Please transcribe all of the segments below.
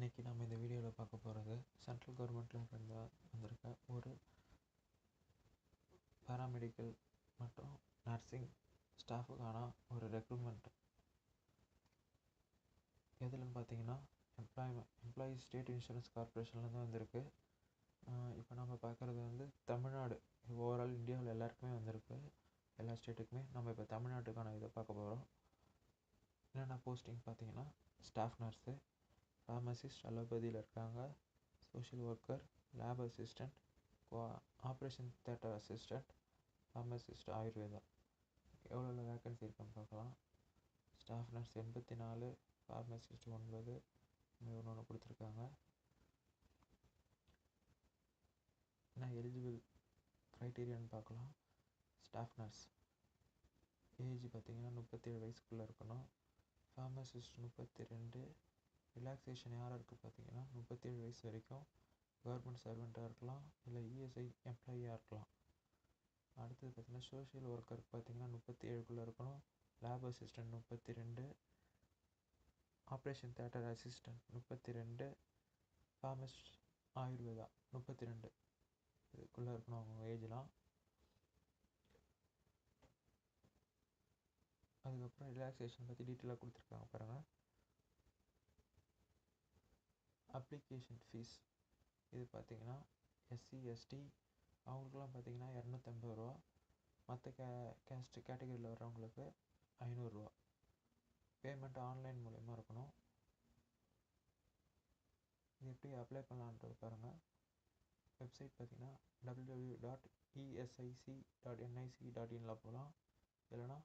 இன்றைக்கி நம்ம இந்த வீடியோவில் பார்க்க போகிறது சென்ட்ரல் கவர்மெண்ட்டில் வந்திருக்க ஒரு பேராமெடிக்கல் மற்றும் நர்சிங் ஸ்டாஃபுக்கான ஒரு ரெக்ரூட்மெண்ட். எதுலன்னு பார்த்தீங்கன்னா எம்ப்ளாயீஸ் ஸ்டேட் இன்சூரன்ஸ் கார்பரேஷன்லேருந்து வந்திருக்கு. இப்போ நம்ம பார்க்குறது தமிழ்நாடு. ஓவரால் இந்தியாவில் எல்லாருக்குமே வந்திருக்கு, எல்லா ஸ்டேட்டுக்குமே. நம்ம இப்போ தமிழ்நாட்டுக்கான இதை பார்க்க போகிறோம். என்னென்ன போஸ்டிங் பார்த்தீங்கன்னா, ஸ்டாஃப் நர்ஸு, ஃபார்மசிஸ்ட் அலோபதியில் இருக்காங்க, social worker, lab assistant, operation theatre assistant, pharmacist Ayurveda. எவ்வளோ வேக்கன்சி இருக்குன்னு பார்க்கலாம். ஸ்டாஃப் நர்ஸ் 84, ஃபார்மசிஸ்ட் 9, ஒன்று கொடுத்துருக்காங்க. என்ன எலிஜிபிள் க்ரைட்டீரியான்னு பார்க்கலாம். ஸ்டாஃப் நர்ஸ் ஏஜ் பார்த்தீங்கன்னா 37 வயசுக்குள்ளே இருக்கணும். ஃபார்மசிஸ்ட் 32. ரிலாக்ஸேஷன் யாராக இருக்குது பார்த்தீங்கன்னா 37 வயசு வரைக்கும் கவர்மெண்ட் சர்வெண்ட்டாக இருக்கலாம், இல்லை இஎஸ்ஐ எம்ப்ளாயியாக இருக்கலாம். அடுத்தது பார்த்தீங்கன்னா சோஷியல் ஒர்க்கருக்கு பார்த்தீங்கன்னா 37குள்ளே இருக்கணும். Lab assistant 32, operation theatre assistant 32, pharmacist Ayurveda 32 இதுக்குள்ளே இருக்கணும் அவங்க ஏஜ்லாம். அதுக்கப்புறம் ரிலாக்ஸேஷன் பற்றி டீட்டெயிலாக கொடுத்துருக்காங்க பாருங்கள். அப்ளிகேஷன் ஃபீஸ் இது பார்த்தீங்கன்னா எஸ்சி எஸ்டி அவங்களுக்குலாம் பார்த்தீங்கன்னா 250 ரூபா, மற்ற கேஸ்ட் கேட்டகரியில் வர்றவங்களுக்கு 500 ரூபா. பேமெண்ட் ஆன்லைன் மூலயமா இருக்கணும். இது எப்படி அப்ளை பண்ணலான்றது பாருங்கள். வெப்சைட் பார்த்தீங்கன்னா www.esic.nic.in போகலாம், இல்லைனா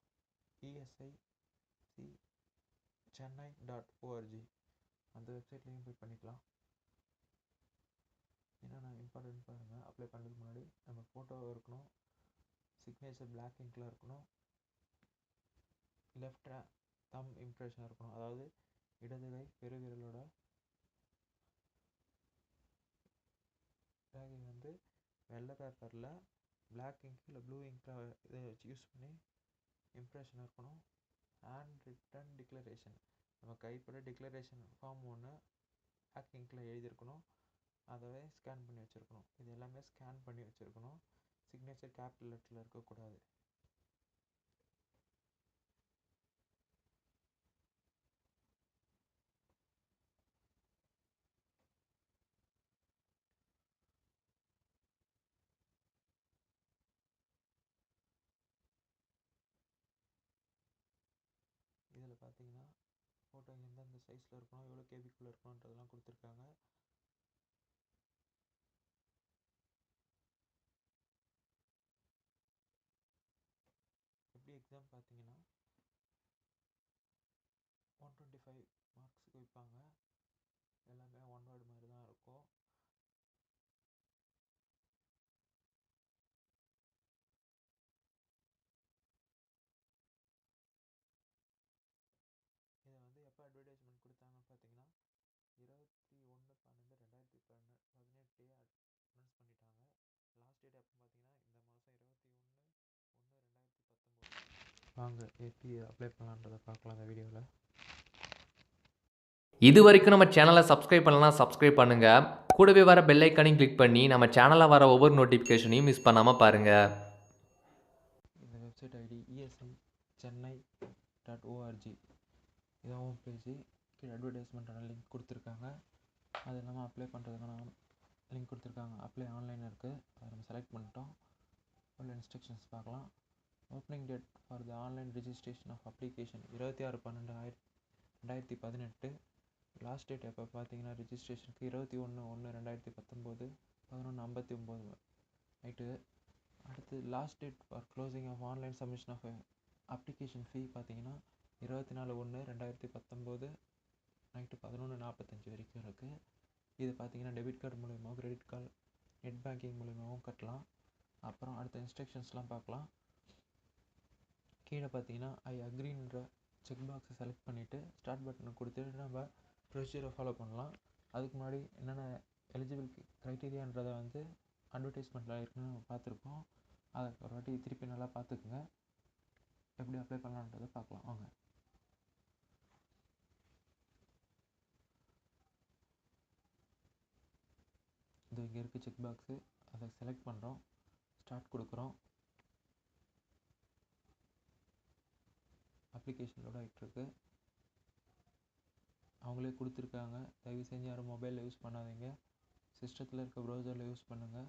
esic.chennai.org அந்த வெப்சைட்லேயும் போய் பண்ணிக்கலாம். என்னென்ன இம்பார்ட்டன்ட் பாருங்கள். அப்ளை பண்ணுறதுக்கு முன்னாடி நம்ம ஃபோட்டோ இருக்கணும், சிக்னேச்சர் பிளாக் இங்கில் இருக்கணும், லெஃப்ட் தம் இம்ப்ரெஷன் இருக்கணும், அதாவது இடது கை பெருவிரலோட ரேகை வெள்ளை பேப்பரில் பிளாக் இங்க் இல்லை ப்ளூ இங்கில் இதை வச்சு யூஸ் பண்ணி இம்ப்ரெஷன் இருக்கணும். ஹேண்ட் ரிட்டன் டிக்ளரேஷன், நம்ம கைப்பட டிக்ளரேஷன் ஃபார்ம் ஒன்று பிளாக் இங்கில் எழுதியிருக்கணும், அதை ஸ்கேன் பண்ணி வச்சுருக்கணும். இது எல்லாமே ஸ்கேன் பண்ணி வச்சுருக்கணும். சிக்னேச்சர் கேபிட்டல் லெட்டரில் இருக்கக்கூடாது. இதில் பார்த்தீங்கன்னா ஃபோட்டோ எந்தெந்த சைஸில் இருக்கணும், எவ்வளோ கேபிக்குள்ளே இருக்கணுன்றதெல்லாம் கொடுத்துருக்காங்க. எப்படி எக்ஸாம் பார்த்தீங்கன்னா 125 மார்க்ஸுக்கு வைப்பாங்க. எல்லாமே ஒன் வேர்டு மாதிரி தான் இருக்கும். இதை எப்போ அட்வர்டைஸ்மெண்ட் கொடுத்தாங்கன்னு பார்த்தீங்கன்னா 21/12/2018 அனௌன்ஸ் பண்ணிட்டாங்க. லாஸ்ட் டேட் எப்போ பார்த்தீங்கன்னா இந்த மாதம் 21/1/2019. வாங்க எப்படி அப்ளை பண்ணலான்றதை பார்க்கலாம் இந்த வீடியோவில். இது வரைக்கும் நம்ம சேனலை சப்ஸ்கிரைப் பண்ணலாம், சப்ஸ்கிரைப் பண்ணுங்கள். கூடவே வர பெல் ஐக்கானையும் கிளிக் பண்ணி நம்ம சேனலில் வர ஒவ்வொரு நோட்டிஃபிகேஷனையும் மிஸ் பண்ணாமல் பாருங்கள். இந்த வெப்சைட் ஐடி esic.chennai.org இதான் ஹோம் பேஜ். கீழே அட்வர்டைஸ்மெண்ட்டான லிங்க் கொடுத்துருக்காங்க. அது இல்லாமல் அப்ளை பண்ணுறதுக்கான லிங்க் கொடுத்துருக்காங்க. அப்ளை ஆன்லைன் இருக்குது, அதை நம்ம செலக்ட் பண்ணிட்டோம். உள்ள இன்ஸ்ட்ரக்ஷன்ஸ் பார்க்கலாம். Opening date for the online registration of application 26/12/2018. Last date எப்போ பார்த்தீங்கன்னா ரிஜிஸ்ட்ரேஷனுக்கு 21/1/2019 11:59 நைட்டு. அடுத்து last date for closing of online submission of application fee பார்த்தீங்கன்னா 24/1/2019 நைட்டு 11:45 வரைக்கும் இருக்குது. இது பார்த்தீங்கன்னா டெபிட் கார்டு மூலிமா, கிரெடிட் கார்டு, நெட் பேங்கிங் மூலிமாவும் கட்டலாம். அப்புறம் அடுத்த இன்ஸ்ட்ரக்ஷன்ஸ்லாம் பார்க்கலாம். கீழே பார்த்தீங்கன்னா ஐ அக்ரின்ற செக் பாக்ஸை செலக்ட் பண்ணிவிட்டு ஸ்டார்ட் பட்டனை கொடுத்துட்டு நம்ம ப்ரொசீஜரை ஃபாலோ பண்ணலாம். அதுக்கு முன்னாடி என்னென்ன எலிஜிபிள் க்ரைட்டீரியான்றதை அட்வர்டைஸ்மெண்ட்டில் இருக்குன்னு நம்ம பார்த்துருக்கோம். அதை ஒரு வாட்டி திருப்பி நல்லா பார்த்துக்குங்க. எப்படி அப்ளை பண்ணலான்றதை பார்க்கலாம் வாங்க. இங்கே இருக்குது செக் பாக்ஸு, அதை செலக்ட் பண்ணுறோம், ஸ்டார்ட் கொடுக்குறோம். அப்ளிகேஷன் லோட் ஆகிட்டுருக்கு. அவங்களே கொடுத்துருக்காங்க. தயவு செஞ்சு யாரும் மொபைலில் யூஸ் பண்ணாதீங்க, சிஸ்டத்தில் இருக்க ப்ரௌசரில் யூஸ் பண்ணுங்கள்.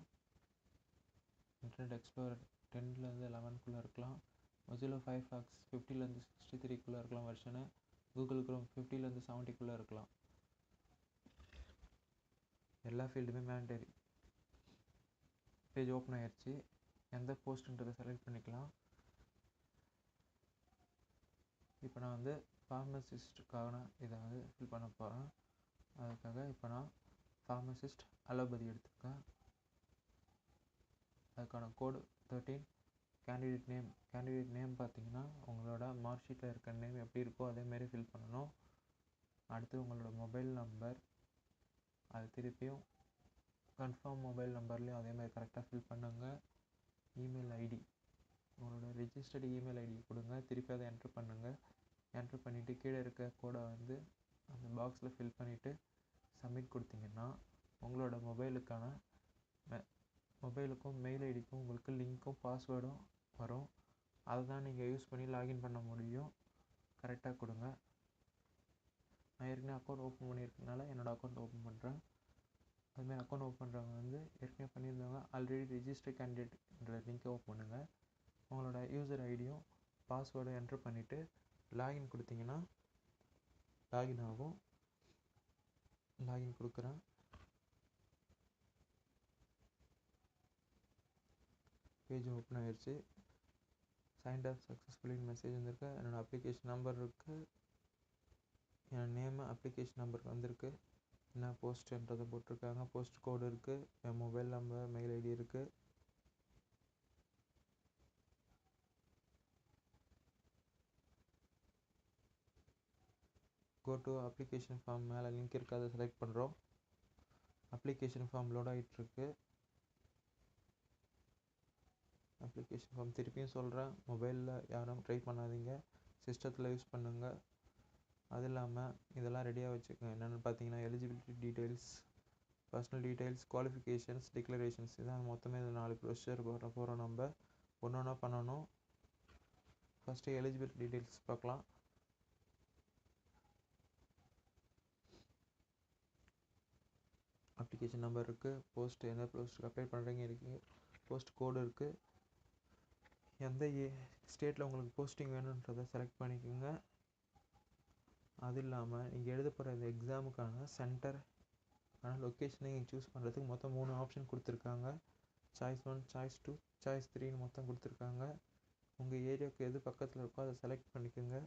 இன்டர்நெட் எக்ஸ்ப்ளோரர் 10லேருந்து 11க்குள்ளே இருக்கலாம். மொசில்லா ஃபயர்ஃபாக்ஸ் 50லேருந்து 63க்குள்ளே இருக்கலாம் வெர்ஷனு. கூகுள் குரோம் 50லேருந்து 70க்குள்ளே இருக்கலாம். எல்லா ஃபீல்டுமே மேண்டரி. பேஜ் ஓப்பன் ஆகிடுச்சு. எந்த போஸ்ட்டுன்றதை செலக்ட் பண்ணிக்கலாம். இப்போ நான் வந்து ஃபார்மசிஸ்ட்டுக்கான இதை வந்து ஃபில் பண்ண போகிறேன். அதுக்காக இப்போ நான் ஃபார்மசிஸ்ட் அலோபதி எடுத்துருக்கேன். அதுக்கான கோடு 13. கேண்டிடேட் நேம் பார்த்தீங்கன்னா உங்களோட மார்க் ஷீட்டில் இருக்க நேம் எப்படி இருக்கோ அதேமாரி ஃபில் பண்ணணும். அடுத்து உங்களோட மொபைல் நம்பர், அது திருப்பியும் கன்ஃபார்ம் மொபைல் நம்பர்லேயும் அதேமாதிரி கரெக்டாக ஃபில் பண்ணுங்கள். இமெயில் ஐடி, உங்களோட ரிஜிஸ்டர்டு இமெயில் ஐடி கொடுங்க. திருப்பி அதை என்ட்ரு பண்ணுங்கள். என்ட்ரு பண்ணிவிட்டு கீழே இருக்க கோடை வந்து அந்த பாக்ஸில் ஃபில் பண்ணிவிட்டு சப்மிட் கொடுத்தீங்கன்னா உங்களோட மொபைலுக்கும் மெயில் ஐடிக்கும் உங்களுக்கு லிங்க்கும் பாஸ்வேர்டும் வரும். அதை தான் நீங்கள் யூஸ் பண்ணி லாகின் பண்ண முடியும். கரெக்டாக கொடுங்க. நான் ஏற்கனவே அக்கௌண்ட் ஓப்பன் பண்ணியிருக்கனால என்னோடய அக்கௌண்ட் ஓப்பன் பண்ணுறேன். அதுமாதிரி அக்கௌண்ட் ஓப்பன் பண்ணுறவங்க வந்து ஏற்கனவே பண்ணியிருந்தவங்க ஆல்ரெடி ரிஜிஸ்டர் கேண்டிடேட்ன்ற லிங்க்கை ஓப்பன் பண்ணுங்கள். உங்களோட யூசர் ஐடியும் பாஸ்வேர்டும் என்ட்ரு பண்ணிவிட்டு லாகின் கொடுத்தீங்கன்னா லாகின் ஆகும். லாகின் கொடுக்குறேன். பேஜ் ஓப்பன் ஆகிடுச்சு. சைன்ட் அப் சக்ஸஸ்ஃபுல்லின்னு மெசேஜ் வந்திருக்கு. என்னோடய அப்ளிகேஷன் நம்பர் இருக்குது, என் நேமு அப்ளிகேஷன் நம்பருக்கு வந்திருக்கு. என்ன போஸ்ட்டுன்றதை போட்டிருக்காங்க. போஸ்ட் கோடு இருக்குது, என் மொபைல் நம்பர், மெயில் ஐடி இருக்குது. கோ டு அப்ளிகேஷன் ஃபார்ம் மேலே லிங்க் இருக்குது, அதை செலக்ட் பண்ணுறோம். அப்ளிகேஷன் ஃபார்ம் லோட் ஆகிட்டுருக்கு. அப்ளிகேஷன் ஃபார்ம் திருப்பியும் சொல்கிறேன், மொபைலில் யாரும் ட்ரை பண்ணாதீங்க, சிஸ்டத்தில் யூஸ் பண்ணுங்கள். அது இல்லாமல் இதெல்லாம் ரெடியாக வச்சுக்கோங்க. என்னென்னு பார்த்தீங்கன்னா eligibility details, personal details, qualifications, declarations, இதான் மொத்தமே இது 4 ப்ரொசீஜர் போகிறோம். நம்ம ஒன்று ஒன்றா பண்ணணும். ஃபஸ்ட்டு எலிஜிபிலிட்டி டீட்டெயில்ஸ் பார்க்கலாம். அப்ளிகேஷன் நம்பர் இருக்குது, போஸ்ட்டு எந்த போஸ்ட்டுக்கு அப்ளை பண்ணுறீங்க இருக்குது, போஸ்ட் கோடு இருக்குது, எந்த ஸ்டேட்டில் உங்களுக்கு போஸ்டிங் வேணுன்றதை செலக்ட் பண்ணிக்கோங்க. அது இல்லாமல் நீங்கள் எழுத போகிற இந்த எக்ஸாமுக்கான சென்டர் லொக்கேஷனை நீங்கள் சூஸ் பண்ணுறதுக்கு மொத்தம் 3 ஆப்ஷன் கொடுத்துருக்காங்க. சாய்ஸ் 1, சாய்ஸ் 2, சாய்ஸ் 3ன்னு மொத்தம் கொடுத்துருக்காங்க. உங்கள் ஏரியாவுக்கு எது பக்கத்தில் இருக்கோ அதை செலக்ட் பண்ணிக்கோங்க.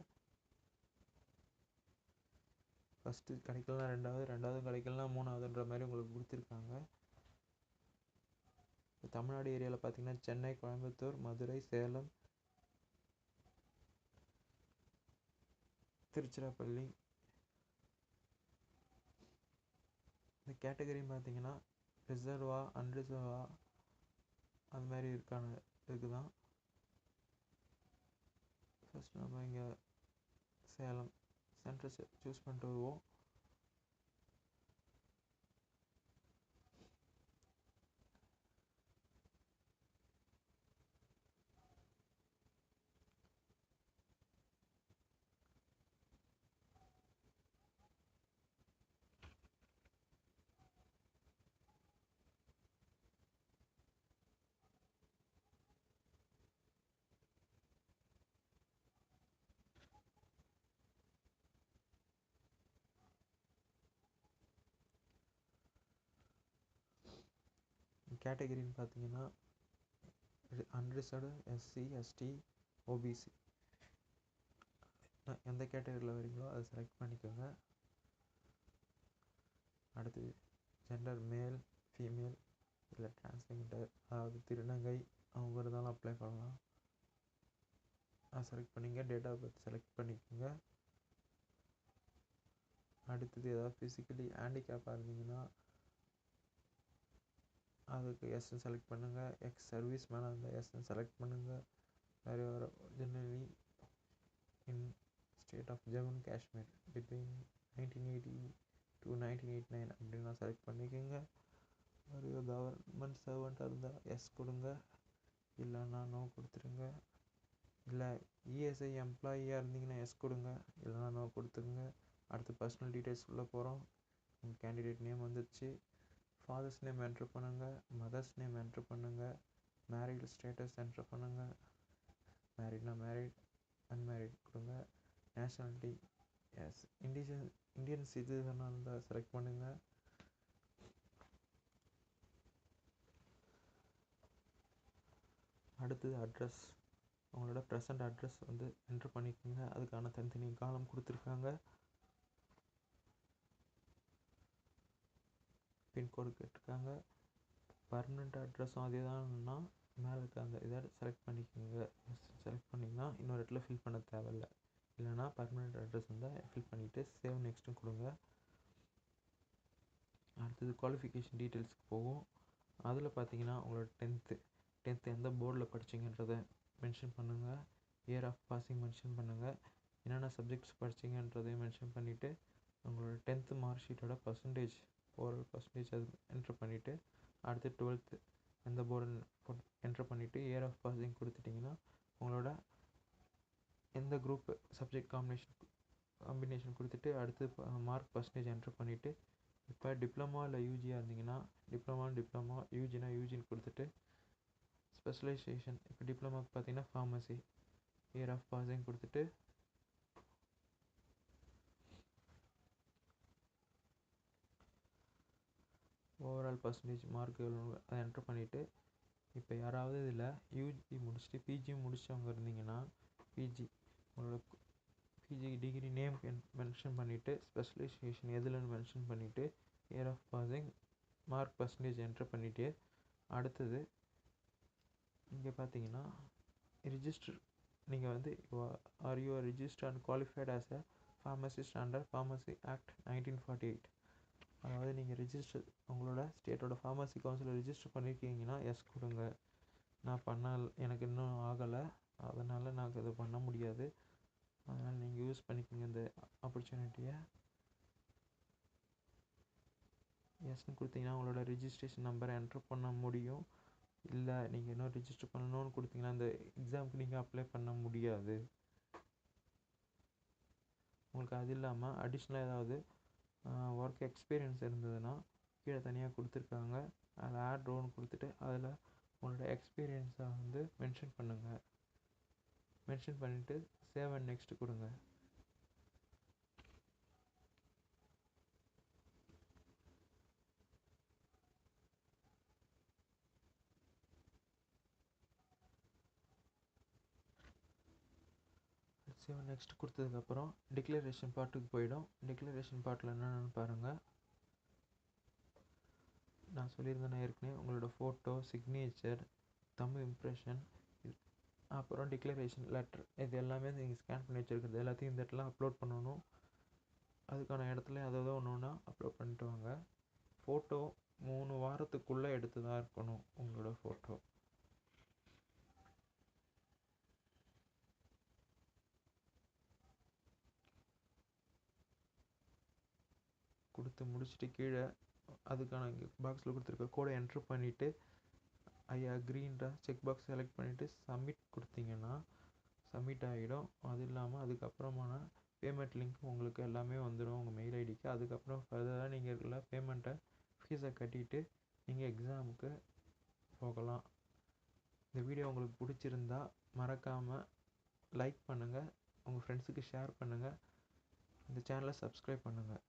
ஃபஸ்ட்டு கிடைக்கலாம், ரெண்டாவது கிடைக்கலாம், மூணாவதுன்ற மாதிரி உங்களுக்கு கொடுத்துருக்காங்க. இப்போ தமிழ்நாடு ஏரியாவில் பார்த்தீங்கன்னா சென்னை, கோயம்புத்தூர், மதுரை, சேலம், திருச்சிராப்பள்ளி. இந்த கேட்டகரின்னு பார்த்தீங்கன்னா ரிசர்வா அன்ரிசர்வா அது மாதிரி இருக்குதான். ஃபஸ்ட் நம்ம இங்கே சேலம் சென்டர் சூஸ் பண்ணிட்டு வருவோம். கேட்டகரின்னு பார்த்தீங்கன்னா அன்ரிசர்வ்டு, எஸ்சி, எஸ்டி, ஓபிசி, எந்த கேட்டகரியில் வரீங்களோ அதை செலக்ட் பண்ணிக்கோங்க. அடுத்து ஜெண்டர் மேல், ஃபீமேல், இல்லை டிரான்ஸ்ஜெண்டர், அதாவது திருநங்கை, அவங்க இருந்தாலும் அப்ளை பண்ணலாம். அதை செலக்ட் பண்ணிங்க. டேட் ஆஃப் பர்த் செலக்ட் பண்ணிக்கோங்க. அடுத்தது ஏதாவது ஃபிசிக்கலி ஹேண்டிகேப்பாக இருந்தீங்கன்னா அதுக்கு எஸ்ன்னு செலக்ட் பண்ணுங்கள். எக்ஸ் சர்வீஸ் மேனாக இருந்தால் எஸ்ன்னு செலக்ட் பண்ணுங்கள். நிறைய originally in state of Jammu and Kashmir between 1980 to 1989 அப்படின்னா செலக்ட் பண்ணிக்கோங்க. ஒரு கவர்மெண்ட் சர்வெண்ட்டாக இருந்தால் எஸ் கொடுங்க, இல்லைன்னா நோ கொடுத்துருங்க. இல்லை இஎஸ்ஐ எம்ப்ளாயியாக இருந்தீங்கன்னா எஸ் கொடுங்க, இல்லைன்னா நோ கொடுத்துருங்க. அடுத்து பர்சனல் டீட்டெயில்ஸ் உள்ளே போகிறோம். உங்கள் கேண்டிடேட் நேம் வந்துடுச்சு. ஃபாதர்ஸ் நேம் என்ட்ரு பண்ணுங்கள், மதர்ஸ் நேம் என்ட்ரு பண்ணுங்கள், மேரிட் ஸ்டேட்டஸ் என்ட்ரு பண்ணுங்கள். மேரிட்னா மேரிட், அன்மேரிட் கொடுங்க. நேஷ்னாலிட்டி எஸ், இந்தியன் சிட்டிசனாக இருந்தால் செலக்ட் பண்ணுங்கள். அடுத்தது அட்ரஸ், உங்களோட ப்ரெசண்ட் அட்ரஸ் வந்து என்ட்ரு பண்ணிக்கோங்க. அதுக்கான தனித்தனி காலம் கொடுத்துருக்காங்க. பின்கோடு கேட்டிருக்காங்க. பர்மனெண்ட் அட்ரஸும் அதே தான்னா மேலே இருக்க அந்த இதை செலக்ட் பண்ணிக்கோங்க. செலக்ட் பண்ணிங்கன்னா இன்னொரு இடத்துல ஃபில் பண்ண தேவையில்லை. இல்லைனா பர்மனெண்ட் அட்ரஸ் இருந்தால் ஃபில் பண்ணிவிட்டு சேவ் நெக்ஸ்ட்டும் கொடுங்க. அடுத்தது குவாலிஃபிகேஷன் டீட்டெயில்ஸ்க்கு போகும். அதில் பார்த்தீங்கன்னா உங்களோட டென்த்து எந்த போர்டில் படிச்சிங்கன்றதை மென்ஷன் பண்ணுங்கள். இயர் ஆஃப் பாசிங் மென்ஷன் பண்ணுங்கள். என்னென்ன சப்ஜெக்ட்ஸ் படிச்சிங்கன்றதையும் மென்ஷன் பண்ணிவிட்டு உங்களோட டென்த்து மார்க் ஷீட்டோட பர்சன்டேஜ், ஓவரால் பர்சன்டேஜ் அது என்ட்ரு பண்ணிவிட்டு அடுத்து 12th எந்த போர்டு என்ட்ரு பண்ணிவிட்டு இயர் ஆஃப் பாசிங் கொடுத்துட்டிங்கன்னா உங்களோட எந்த குரூப் சப்ஜெக்ட் காம்பினேஷன் கொடுத்துட்டு அடுத்து மார்க் பர்சன்டேஜ் என்ட்ரு பண்ணிவிட்டு இப்போ டிப்ளமா இல்லை யூஜியாக இருந்தீங்கன்னா டிப்ளமா, யூஜினா யூஜின்னு கொடுத்துட்டு ஸ்பெஷலைசேஷன் இப்போ டிப்ளமாவுக்கு பார்த்தீங்கன்னா ஃபார்மசி இயர் ஆஃப் பாசிங் கொடுத்துட்டு ஓவரால் பர்சன்டேஜ் மார்க் எவ்வளோ அதை என்ட்ரு பண்ணிவிட்டு இப்போ யாராவது இதில் யூஜி முடிச்சுட்டு பிஜி முடிச்சவங்க இருந்தீங்கன்னா உங்களோட பிஜி டிகிரி நேம் மென்ஷன் பண்ணிவிட்டு ஸ்பெஷலைசேஷன் எதுலன்னு மென்ஷன் பண்ணிவிட்டு year of passing mark percentage enter பண்ணிவிட்டு அடுத்தது இங்கே பார்த்தீங்கன்னா ரிஜிஸ்டர், நீங்கள் வந்து are you register and qualified as a pharmacist under pharmacy act 1948. அதாவது நீங்கள் ரிஜிஸ்டர் உங்களோட ஸ்டேட்டோட ஃபார்மசி கவுன்சிலில் ரிஜிஸ்டர் பண்ணியிருக்கீங்கன்னா எஸ் கொடுங்க. நான் எனக்கு இன்னும் ஆகலை, அதனால் நான் இது பண்ண முடியாது. அதனால் நீங்கள் யூஸ் பண்ணிக்கோங்க இந்த ஆப்பர்ச்சுனிட்டியை. எஸ்ன்னு கொடுத்தீங்கன்னா உங்களோட ரிஜிஸ்ட்ரேஷன் நம்பரை என்ட்ரு பண்ண முடியும். இல்லை நீங்கள் இன்னும் ரிஜிஸ்டர் பண்ணணும்னு கொடுத்தீங்கன்னா அந்த எக்ஸாமுக்கு நீங்கள் அப்ளை பண்ண முடியாது. உங்களுக்கு அது இல்லாமல் அடிஷ்னலாக ஏதாவது ஒர்க் எக்ஸ்பீரியன்ஸ் இருந்ததுன்னா கீழே தனியாக கொடுத்துருக்காங்க. அதில் ஆட் ரோன்னு கொடுத்துட்டு அதில் உங்களோட எக்ஸ்பீரியன்ஸை வந்து மென்ஷன் பண்ணுங்கள். மென்ஷன் பண்ணிவிட்டு சேவ் அண்ட் நெக்ஸ்ட் கொடுங்க. சேவ் நெக்ஸ்ட் கொடுத்ததுக்கப்புறம் டிக்ளரேஷன் பார்ட்டுக்கு போயிடும். டிக்ளரேஷன் பார்ட்டில் என்னென்னு பாருங்கள். நான் சொல்லியிருந்தேன் ஏற்கனவே உங்களோட ஃபோட்டோ, சிக்னேச்சர், தமிழ் இம்ப்ரெஷன், அப்புறம் டிக்ளரேஷன் லெட்டர், இது எல்லாமே நீங்கள் ஸ்கேன் பண்ணி வச்சுருக்கிறது எல்லாத்தையும் இந்த இடத்துல அப்லோட் பண்ணணும். அதுக்கான இடத்துல அதாவது ஒன்று ஒன்றா அப்லோட் பண்ணிட்டு வாங்க. ஃபோட்டோ 3 வாரத்துக்குள்ளே எடுத்து தான் இருக்கணும் உங்களோட ஃபோட்டோ. கொடுத்து முடிச்சுட்டு கீழே அதுக்கான பாக்ஸில் கொடுத்துருக்க கோடை என்ட்ரு பண்ணிவிட்டு ஐ அக்ரீன்ற செக் பாக்ஸ் செலக்ட் பண்ணிவிட்டு சப்மிட் கொடுத்தீங்கன்னா சப்மிட் ஆகிடும். அது இல்லாமல் அதுக்கப்புறமான பேமெண்ட் லிங்க் உங்களுக்கு எல்லாமே வந்துடும் உங்கள் மெயில் ஐடிக்கு. அதுக்கப்புறம் ஃபர்தராக நீங்கள் இருக்கிற பேமெண்ட்டை ஃபீஸை கட்டிட்டு நீங்கள் எக்ஸாமுக்கு போகலாம். இந்த வீடியோ உங்களுக்கு பிடிச்சிருந்தா மறக்காமல் லைக் பண்ணுங்கள், உங்கள் ஃப்ரெண்ட்ஸுக்கு ஷேர் பண்ணுங்கள், இந்த சேனலை சப்ஸ்கிரைப் பண்ணுங்கள்.